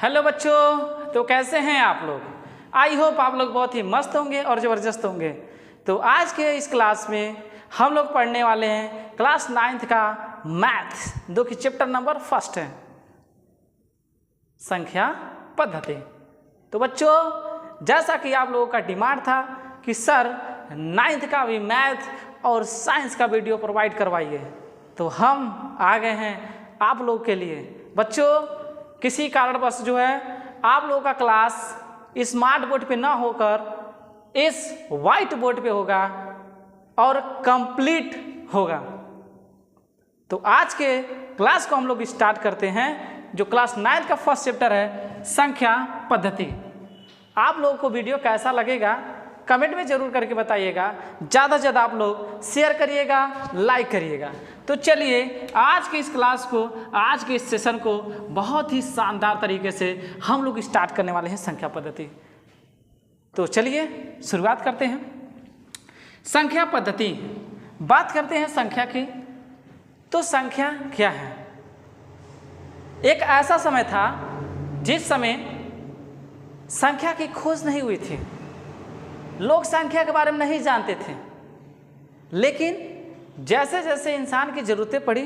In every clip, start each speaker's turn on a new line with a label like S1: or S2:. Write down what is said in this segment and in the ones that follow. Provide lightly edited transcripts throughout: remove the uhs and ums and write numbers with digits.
S1: Hello बच्चों, तो कैसे हैं आप लोग। आई होप आप लोग बहुत ही मस्त होंगे और ज़बरदस्त होंगे। तो आज के इस क्लास में हम लोग पढ़ने वाले हैं क्लास 9th का मैथ, जो कि चैप्टर नंबर 1 है, संख्या पद्धति। तो बच्चों, जैसा कि आप लोगों का डिमांड था कि सर 9th का भी मैथ और साइंस का वीडियो प्रोवाइड करवाइए, तो हम आ गए हैं आप लोगों के लिए। बच्चों, किसी कारणवश जो है आप लोगों का क्लास स्मार्ट बोर्ड पे ना होकर इस वाइट बोर्ड पे होगा और कंप्लीट होगा। तो आज के क्लास को हम लोग स्टार्ट करते हैं, जो क्लास 9th का फर्स्ट चैप्टर है, संख्या पद्धति। आप लोगों को वीडियो कैसा लगेगा कमेंट में ज़रूर करके बताइएगा। ज़्यादा से ज़्यादा आप लोग शेयर करिएगा, लाइक करिएगा। तो चलिए आज की इस क्लास को, आज के इस सेशन को बहुत ही शानदार तरीके से हम लोग स्टार्ट करने वाले हैं संख्या पद्धति। तो चलिए शुरुआत करते हैं। संख्या पद्धति, बात करते हैं संख्या की। तो संख्या क्या है? एक ऐसा समय था जिस समय संख्या की खोज नहीं हुई थी, लोग संख्या के बारे में नहीं जानते थे। लेकिन जैसे जैसे इंसान की ज़रूरतें पड़ी,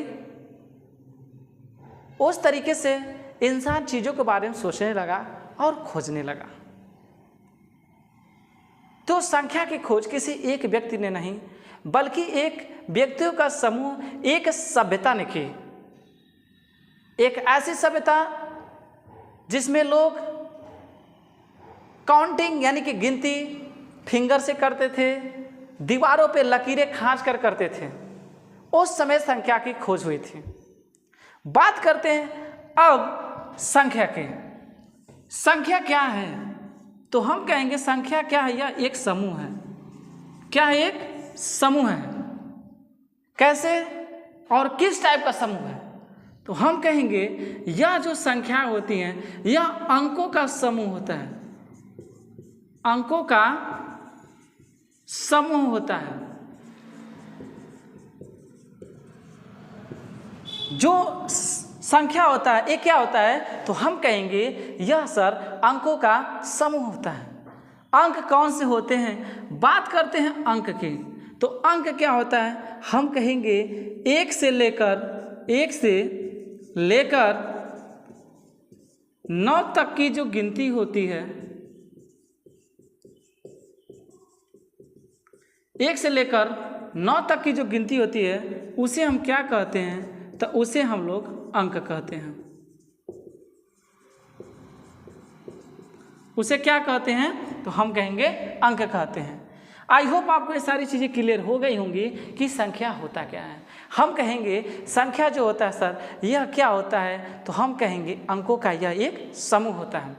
S1: उस तरीके से इंसान चीज़ों के बारे में सोचने लगा और खोजने लगा। तो संख्या की खोज किसी एक व्यक्ति ने नहीं, बल्कि एक व्यक्तियों का समूह, एक सभ्यता ने की। एक ऐसी सभ्यता जिसमें लोग काउंटिंग यानी कि गिनती फिंगर से करते थे, दीवारों पे लकीरें खींच कर करते थे। उस समय संख्या की खोज हुई थी। बात करते हैं अब संख्या की। संख्या क्या है? तो हम कहेंगे संख्या क्या है? यह एक समूह है। क्या है? एक समूह है। कैसे और किस टाइप का समूह है? तो हम कहेंगे यह जो संख्या होती हैं, यह अंकों का समूह होता है। अंकों का समूह होता है। जो संख्या होता है, ये क्या होता है? तो हम कहेंगे यह सर अंकों का समूह होता है। अंक कौन से होते हैं? बात करते हैं अंक की। तो अंक क्या होता है? हम कहेंगे 1 से लेकर 9 तक की जो गिनती होती है, 1 से लेकर 9 तक की जो गिनती होती है, उसे हम क्या कहते हैं? तो उसे हम लोग अंक कहते हैं। उसे क्या कहते हैं? तो हम कहेंगे अंक कहते हैं। आई होप आपको ये सारी चीज़ें क्लियर हो गई होंगी कि संख्या होता क्या है। हम कहेंगे संख्या जो होता है सर, यह क्या होता है? तो हम कहेंगे अंकों का यह एक समूह होता है।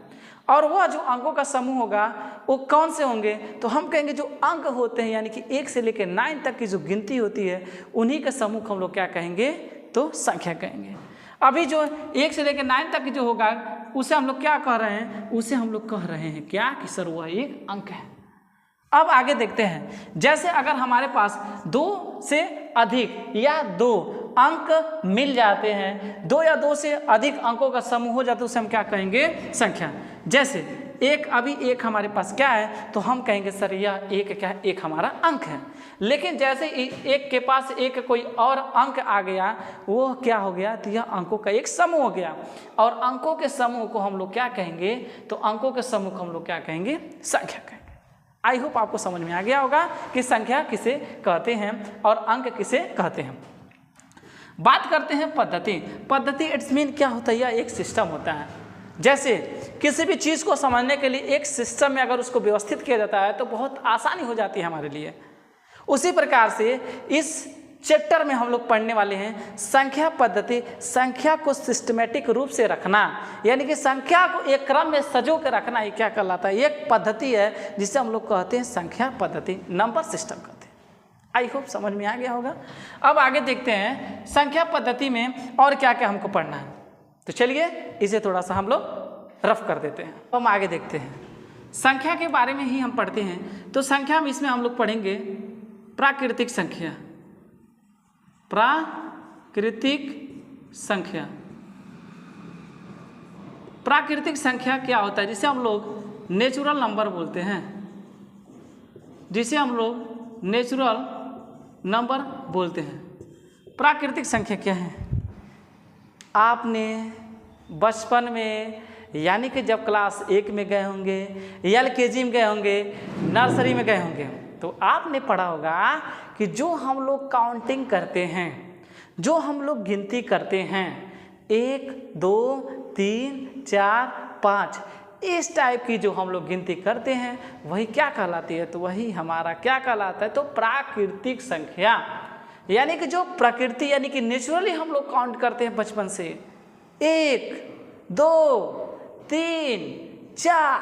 S1: और वह जो अंकों का समूह होगा वो कौन से होंगे? तो हम कहेंगे जो अंक होते हैं, यानी कि 1 से लेकर 9 तक की जो गिनती होती है, उन्हीं का समूह हम लोग क्या कहेंगे? तो संख्या कहेंगे। अभी जो 1 से लेकर 9 तक की जो होगा, उसे हम लोग क्या कह रहे हैं? उसे हम लोग कह रहे हैं क्या कि सर वह एक अंक है। अब आगे देखते हैं। जैसे अगर हमारे पास 2 से अधिक या 2 अंक मिल जाते हैं, 2 या 2 से अधिक अंकों का समूह हो जाता है, उसे हम क्या कहेंगे? संख्या। जैसे अभी एक हमारे पास क्या है? तो हम कहेंगे सर यह एक क्या है? एक हमारा अंक है। लेकिन जैसे एक के पास एक कोई और अंक आ गया, वो क्या हो गया? तो यह अंकों का एक समूह हो गया। और अंकों के समूह को हम लोग क्या कहेंगे? तो अंकों के समूह को हम लोग क्या कहेंगे? संख्या कहेंगे। आई होप आपको समझ में आ गया होगा कि संख्या किसे कहते हैं और अंक किसे कहते हैं। बात करते हैं पद्धति। पद्धति इट्स मीन क्या होता है? यह एक सिस्टम होता है। जैसे किसी भी चीज़ को समझने के लिए एक सिस्टम में अगर उसको व्यवस्थित किया जाता है तो बहुत आसानी हो जाती है हमारे लिए। उसी प्रकार से इस चैप्टर में हम लोग पढ़ने वाले हैं संख्या पद्धति। संख्या को सिस्टमेटिक रूप से रखना, यानी कि संख्या को एक क्रम में सजो के रखना, ये क्या कहलाता है? एक पद्धति है जिसे हम लोग कहते हैं संख्या पद्धति, नंबर सिस्टम कहते हैं। आई होप समझ में आ गया होगा। अब आगे देखते हैं संख्या पद्धति में और क्या क्या हमको पढ़ना है। तो चलिए इसे थोड़ा सा हम लोग रफ कर देते हैं। हम आगे देखते हैं संख्या के बारे में ही हम पढ़ते हैं। तो संख्या में इसमें हम लोग पढ़ेंगे प्राकृतिक संख्या। प्राकृतिक संख्या प्राकृतिक संख्या क्या होता है, जिसे हम लोग नेचुरल नंबर बोलते हैं, जिसे हम लोग नेचुरल नंबर बोलते हैं। प्राकृतिक संख्या क्या है? आपने बचपन में यानी कि जब क्लास 1 में गए होंगे, LKG में गए होंगे, नर्सरी में गए होंगे, तो आपने पढ़ा होगा कि जो हम लोग काउंटिंग करते हैं, जो हम लोग गिनती करते हैं, 1 2 3 4 5, इस टाइप की जो हम लोग गिनती करते हैं वही क्या कहलाती है? तो वही हमारा क्या कहलाता है? तो प्राकृतिक संख्या। यानी कि जो प्रकृति यानी कि नेचुरली हम लोग काउंट करते हैं बचपन से, 1 2 3 4,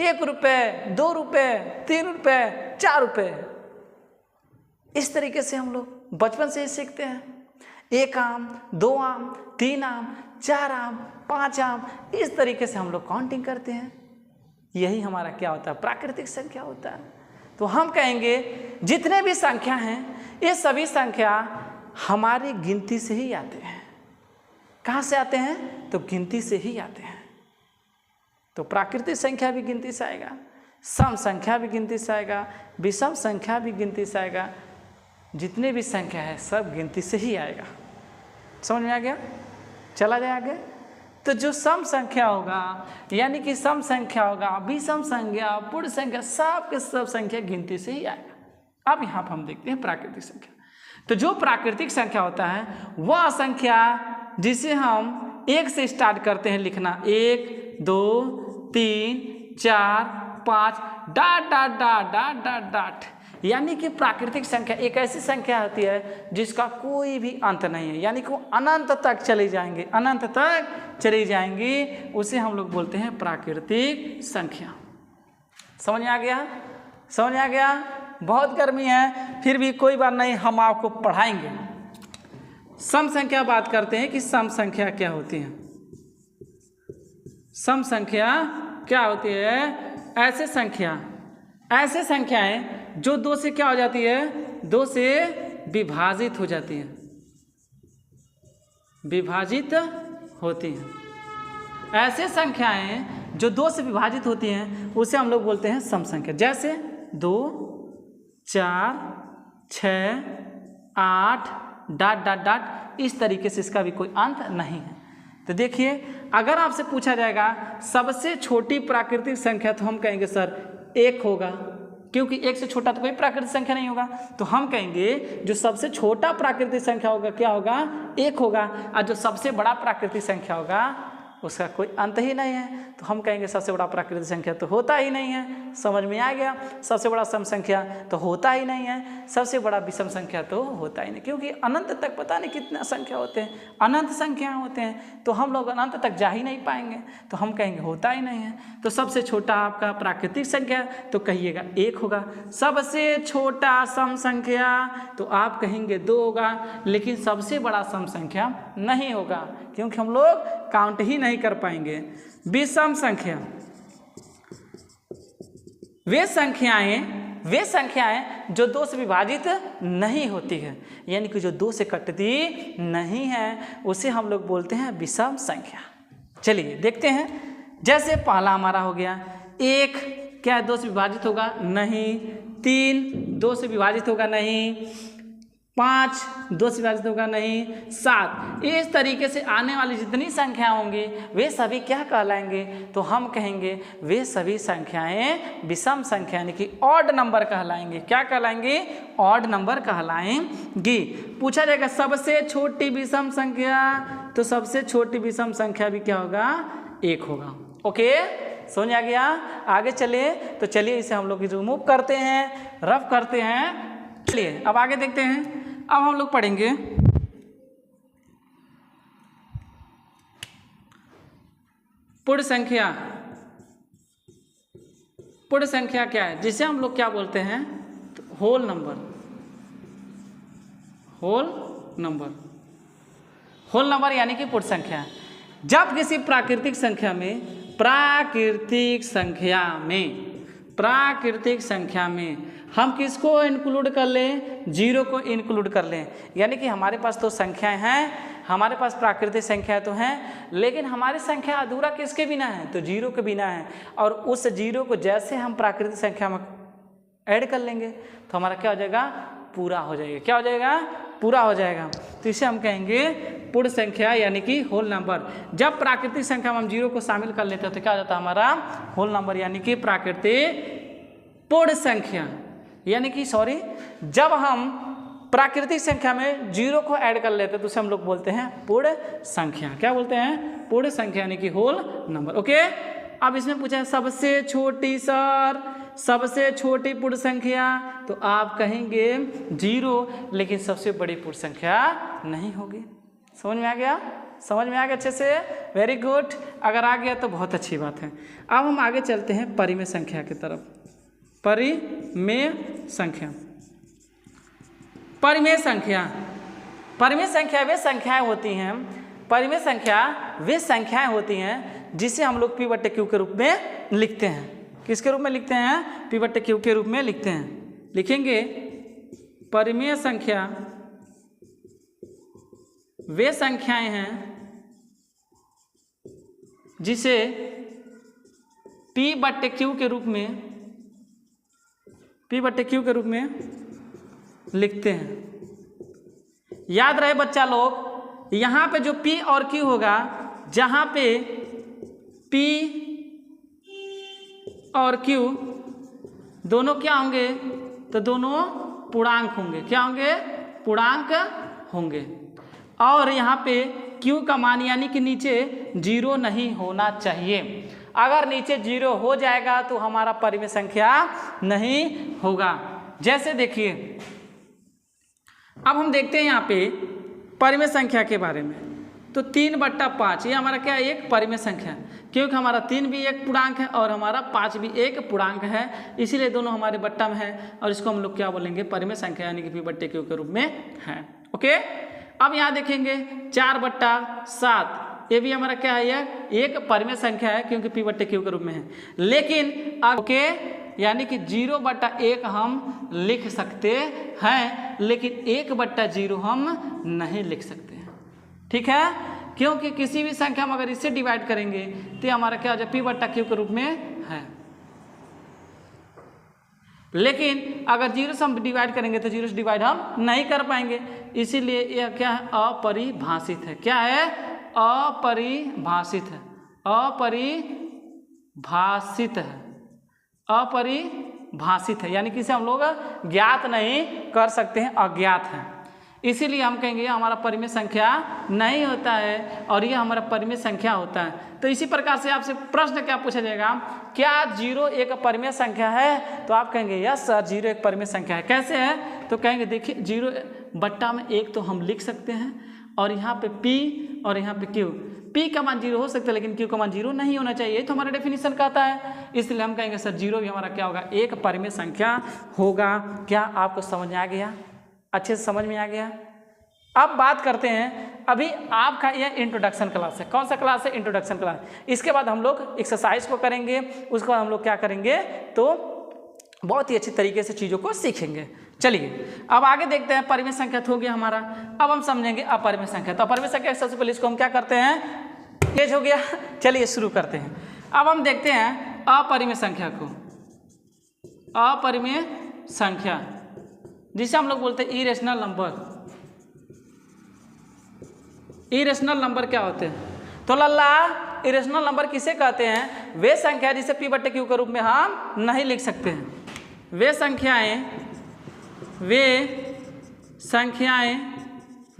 S1: 1 रुपये, 2 रुपये, 3 रुपये, 4 रुपये, इस तरीके से हम लोग बचपन से ही सीखते हैं। 1 आम, 2 आम, 3 आम, 4 आम, 5 आम, इस तरीके से हम लोग काउंटिंग करते हैं। यही हमारा क्या होता है? प्राकृतिक संख्या होता है। तो हम कहेंगे जितने भी संख्या हैं ये सभी संख्या हमारी गिनती से ही आते हैं। कहाँ से आते हैं? तो गिनती से ही आते हैं। तो प्राकृतिक संख्या भी गिनती से आएगा, सम संख्या भी गिनती से आएगा, विषम संख्या भी गिनती से आएगा, जितने भी संख्या है सब गिनती से ही आएगा। समझ में आ गया? चला जाए आगे। तो जो सम संख्या होगा यानी कि सम संख्या होगा, विषम संख्या, पूर्ण संख्या, सब के सब संख्या गिनती से ही आएगा। अब यहाँ पर हम देखते हैं प्राकृतिक संख्या। तो जो प्राकृतिक संख्या होता है वह संख्या जिसे हम 1 से स्टार्ट करते हैं लिखना, 1 2 3 4 5 dot dot dot dot dot dot, यानी कि प्राकृतिक संख्या एक ऐसी संख्या होती है जिसका कोई भी अंत नहीं है, यानी कि वो अनंत तक चले जाएंगे, अनंत तक चली जाएंगी, उसे हम लोग बोलते हैं प्राकृतिक संख्या। समझ में आ गया? समझ में आ गया? बहुत गर्मी है, फिर भी कोई बात नहीं, हम आपको पढ़ाएंगे। सम संख्या बात करते हैं कि सम संख्या क्या होती है। सम संख्या क्या होती है? ऐसे संख्याएं जो 2 से क्या हो जाती है? 2 से विभाजित हो जाती है, विभाजित होती हैं। ऐसे संख्याएं जो 2 से विभाजित होती हैं उसे हम लोग बोलते हैं सम संख्या। जैसे 2 4 6 8 डाट डाट डाट, इस तरीके से इसका भी कोई अंत नहीं है। तो देखिए, अगर आपसे पूछा जाएगा सबसे छोटी प्राकृतिक संख्या, तो हम कहेंगे सर 1 होगा, क्योंकि 1 से छोटा तो कोई प्राकृतिक संख्या नहीं होगा। तो हम कहेंगे जो सबसे छोटा प्राकृतिक संख्या होगा क्या होगा? 1 होगा। और जो सबसे बड़ा प्राकृतिक संख्या होगा उसका कोई अंत ही नहीं है, तो हम कहेंगे सबसे बड़ा प्राकृतिक संख्या तो होता ही नहीं है। समझ में आ गया? सबसे बड़ा सम संख्या तो होता ही नहीं है, सबसे बड़ा विषम संख्या तो होता ही नहीं, क्योंकि अनंत तक पता नहीं कितना संख्या होते हैं, अनंत संख्या होते हैं, तो हम लोग अनंत तक जा ही नहीं पाएंगे, तो हम कहेंगे होता ही नहीं है। तो सबसे छोटा आपका प्राकृतिक संख्या तो कहिएगा 1 होगा। सबसे छोटा सम संख्या तो आप कहेंगे 2 होगा, लेकिन सबसे बड़ा सम संख्या नहीं होगा, क्योंकि हम लोग काउंट ही नहीं कर पाएंगे। विषम संख्या, वे संख्याएं जो 2 से विभाजित नहीं होती है, यानी कि जो 2 से कटती नहीं है, उसे हम लोग बोलते हैं विषम संख्या। चलिए देखते हैं। जैसे पहला हमारा हो गया 1, क्या 2 से विभाजित होगा? नहीं। 3 2 से विभाजित होगा? नहीं। 5 2 से विभाजित होगा? नहीं। 7, इस तरीके से आने वाली जितनी संख्या होंगी वे सभी क्या कहलाएंगे? तो हम कहेंगे वे सभी संख्याएं विषम संख्या यानी कि ऑड नंबर कहलाएंगे। क्या कहलाएंगे? ऑड नंबर कहलाएंगी। पूछा जाएगा सबसे छोटी विषम संख्या, तो सबसे छोटी विषम संख्या भी क्या होगा? 1 होगा। ओके, समझ आ गया? आगे चलिए। तो चलिए इसे हम लोग रिमूव करते हैं, रफ करते हैं। चलिए अब आगे देखते हैं। अब हम लोग पढ़ेंगे पूर्ण संख्या। पूर्ण संख्या क्या है? जिसे हम लोग क्या बोलते हैं? तो whole number. Whole number, whole number यानी कि पूर्ण संख्या। जब किसी प्राकृतिक संख्या में हम किसको इंक्लूड कर लें? 0 को इंक्लूड कर लें, यानी कि हमारे पास तो संख्याएं हैं, हमारे पास प्राकृतिक संख्या तो हैं, लेकिन हमारी संख्या अधूरा किसके बिना है? तो जीरो के बिना है। और उस जीरो को जैसे हम प्राकृतिक संख्या में ऐड कर लेंगे तो हमारा क्या हो जाएगा? पूरा हो जाएगा। क्या हो जाएगा? पूरा हो जाएगा। तो इसे हम कहेंगे पूर्ण संख्या यानी कि होल नंबर। जब प्राकृतिक संख्या में हम जीरो को शामिल कर लेते हैं तो क्या हो जाता है हमारा? होल नंबर यानी कि प्राकृतिक पूर्ण संख्या। यानी कि जब हम प्राकृतिक संख्या में जीरो को ऐड कर लेते हैं तो उसे हम लोग बोलते हैं पूर्ण संख्या। क्या बोलते हैं? पूर्ण संख्या यानी कि होल नंबर। ओके, अब इसमें पूछा है सबसे छोटी सर, सबसे छोटी पूर्ण संख्या, तो आप कहेंगे जीरो, लेकिन सबसे बड़ी पूर्ण संख्या नहीं होगी। समझ में आ गया? समझ में आ गया अच्छे से? Very good. अगर आ गया तो बहुत अच्छी बात है। अब हम आगे चलते हैं परिमेय संख्या की तरफ। परिमेय संख्या, परिमेय संख्या, परिमेय संख्या वे संख्याएं होती हैं, परिमेय संख्या वे संख्याएं होती हैं जिसे हम लोग P/Q के रूप में लिखते हैं। किसके रूप में लिखते हैं? P/Q के रूप में लिखते हैं। लिखेंगे परिमेय संख्या वे संख्याएं हैं जिसे P/Q के रूप में, P/Q के रूप में लिखते हैं। याद रहे बच्चा लोग, यहाँ पे जो P और Q होगा, जहाँ पे P और Q दोनों क्या होंगे? तो दोनों पूर्णांक होंगे। क्या होंगे? पूर्णांक होंगे। और यहाँ पे Q का मान यानी कि नीचे जीरो नहीं होना चाहिए। अगर नीचे जीरो हो जाएगा तो हमारा परिमेय संख्या नहीं होगा। जैसे देखिए, अब हम देखते हैं यहाँ पे परिमेय संख्या के बारे में। तो 3/5 ये हमारा क्या है? एक परिमेय संख्या, क्योंकि हमारा 3 भी एक पूर्णांक है और हमारा 5 भी एक पूर्णांक है, इसीलिए दोनों हमारे बट्टा में है और इसको हम लोग क्या बोलेंगे? परिमेय संख्या यानी कि P/Q के रूप में है। ओके, अब यहाँ देखेंगे 4/7, ये भी हमारा क्या है? ये एक परिमेय संख्या है क्योंकि P/Q के रूप में है। लेकिन ओके, यानी कि 0/1 हम लिख सकते हैं, लेकिन 1/0 हम नहीं लिख सकते हैं। ठीक है, क्योंकि किसी भी संख्या में अगर इससे डिवाइड करेंगे तो हमारा क्या हो जाए? P/Q के रूप में है। लेकिन अगर जीरो से हम डिवाइड करेंगे तो जीरो से डिवाइड हम नहीं कर पाएंगे, इसीलिए यह क्या है? अपरिभाषित है। क्या है? अपरिभाषित है। अपरिभाषित है। अपरिभाषित है यानी कि इसे हम लोग ज्ञात नहीं कर सकते हैं, अज्ञात है। इसीलिए हम कहेंगे हमारा परिमेय संख्या नहीं होता है और ये हमारा परिमेय संख्या होता है। तो इसी प्रकार से आपसे प्रश्न क्या पूछा जाएगा? क्या जीरो एक परिमेय संख्या है? तो आप कहेंगे यस सर, जीरो एक परिमेय संख्या है। कैसे है? तो कहेंगे देखिए, 0/1 तो हम लिख सकते हैं और यहाँ पे P और यहाँ पे Q, P का मान जीरो हो सकता है लेकिन Q का मान जीरो नहीं होना चाहिए, तो हमारा डेफिनेशन कहता है। इसलिए हम कहेंगे सर जीरो भी हमारा क्या होगा? एक परिमेय संख्या होगा। क्या आपको समझ में आ गया? अच्छे से समझ में आ गया? अब बात करते हैं, अभी आपका यह इंट्रोडक्शन क्लास है। कौन सा क्लास है? Introduction class. इसके बाद हम लोग एक्सरसाइज को करेंगे, उसके बाद हम लोग क्या करेंगे? तो बहुत ही अच्छी तरीके से चीज़ों को सीखेंगे। चलिए अब आगे देखते हैं। परिमेय संख्या हो गया हमारा, अब हम समझेंगे अपरिमेय संख्या। तो अपरिमेय संख्या सबसे पहले इसको हम क्या करते हैं? एज हो गया। चलिए शुरू करते हैं। अब हम देखते हैं अपरिमेय संख्या को। अपरिमेय संख्या जिसे हम लोग बोलते हैं इरेशनल नंबर। इरेशनल नंबर क्या होते हैं? तो लल्ला, इरेशनल नंबर किसे कहते हैं? वे संख्या जिसे P/Q के रूप में हम नहीं लिख सकते हैं। वे संख्याएं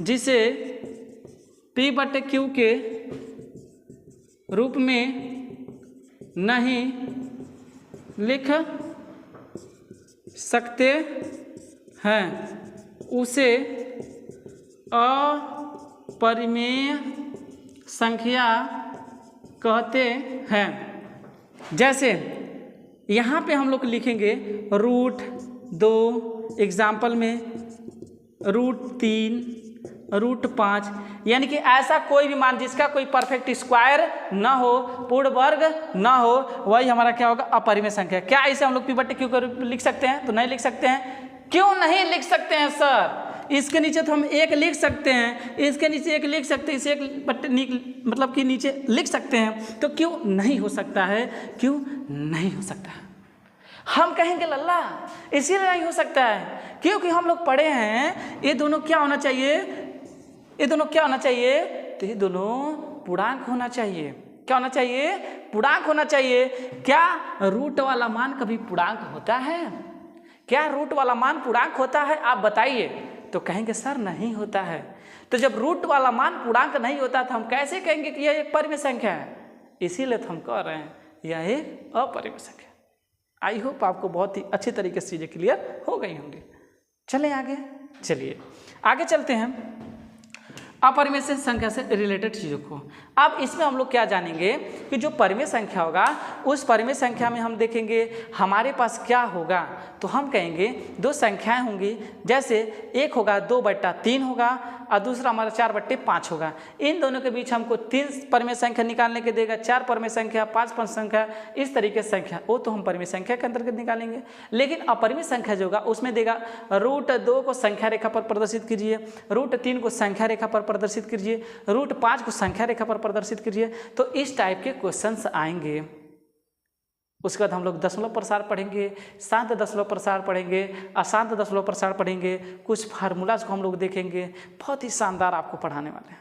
S1: जिसे P/Q के रूप में नहीं लिख सकते हैं उसे अपरिमेय संख्या कहते हैं। जैसे यहाँ पे हम लोग लिखेंगे √2, एग्जाम्पल में √3, √5, यानी कि ऐसा कोई भी मान जिसका कोई परफेक्ट स्क्वायर ना हो, पूर्ण वर्ग ना हो, वही हमारा क्या होगा? अपरिमेय संख्या। क्या इसे हम लोग P/Q के रूप में लिख सकते हैं? तो नहीं लिख सकते हैं। क्यों नहीं लिख सकते हैं सर? इसके नीचे तो हम 1 लिख सकते हैं, इसके नीचे 1 लिख सकते हैं, इसे 1 बटे मतलब कि नीचे लिख सकते हैं, तो क्यों नहीं हो सकता है? क्यों नहीं हो सकता है? हम कहेंगे लल्ला इसीलिए नहीं हो सकता है क्योंकि हम लोग पढ़े हैं ये दोनों क्या होना चाहिए, ये दोनों क्या होना चाहिए? तो ये दोनों पूर्णांक होना चाहिए। क्या होना चाहिए? पूर्णांक होना चाहिए। क्या रूट वाला मान कभी पूर्णांक होता है? क्या रूट वाला मान पूर्णांक होता है? आप बताइए। तो कहेंगे सर नहीं होता है। तो जब रूट वाला मान पूर्णांक नहीं होता तो हम कैसे कहेंगे कि यह एक परिमेय संख्या है? इसीलिए तो हम कह रहे हैं यह एक अपरिमेय संख्या। आई होप आपको बहुत ही अच्छी तरीके से चीज़ें क्लियर हो गई होंगी। चलें आगे, चलिए आगे चलते हैं अपरिमेय संख्या से रिलेटेड चीज़ों को। अब इसमें हम लोग क्या जानेंगे कि जो परिमेय संख्या होगा उस परिमेय संख्या में हम देखेंगे हमारे पास क्या होगा। तो हम कहेंगे 2 संख्याएं होंगी, जैसे एक होगा 2/3 होगा और दूसरा हमारा 4/5 होगा। इन दोनों के बीच हमको 3 परिमेय संख्या निकालने के देगा, 4 परिमेय संख्या, 5 परिमेय संख्या, इस तरीके से संख्या वो तो हम परिमेय संख्या के अंतर्गत निकालेंगे। लेकिन अपरिमेय संख्या जो होगा उसमें देगा √2 को संख्या रेखा पर प्रदर्शित कीजिए, √3 को संख्या रेखा पर प्रदर्शित कीजिए, √5 को संख्या रेखा पर प्रदर्शित कीजिए। तो इस टाइप के क्वेश्चंस आएंगे। उसके बाद हम लोग दशमलव प्रसार पढ़ेंगे, शांत दशमलव प्रसार पढ़ेंगे, अशांत दशमलव प्रसार पढ़ेंगे, कुछ फार्मूलाज को हम लोग देखेंगे। बहुत ही शानदार आपको पढ़ाने वाले हैं।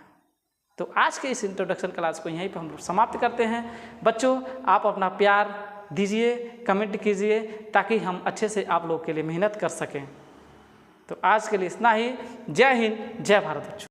S1: तो आज के इस इंट्रोडक्शन क्लास को यहीं पर हम लोग समाप्त करते हैं। बच्चों आप अपना प्यार दीजिए, कमेंट कीजिए ताकि हम अच्छे से आप लोग के लिए मेहनत कर सकें। तो आज के लिए इतना ही। जय हिंद, जय भारत बच्चों।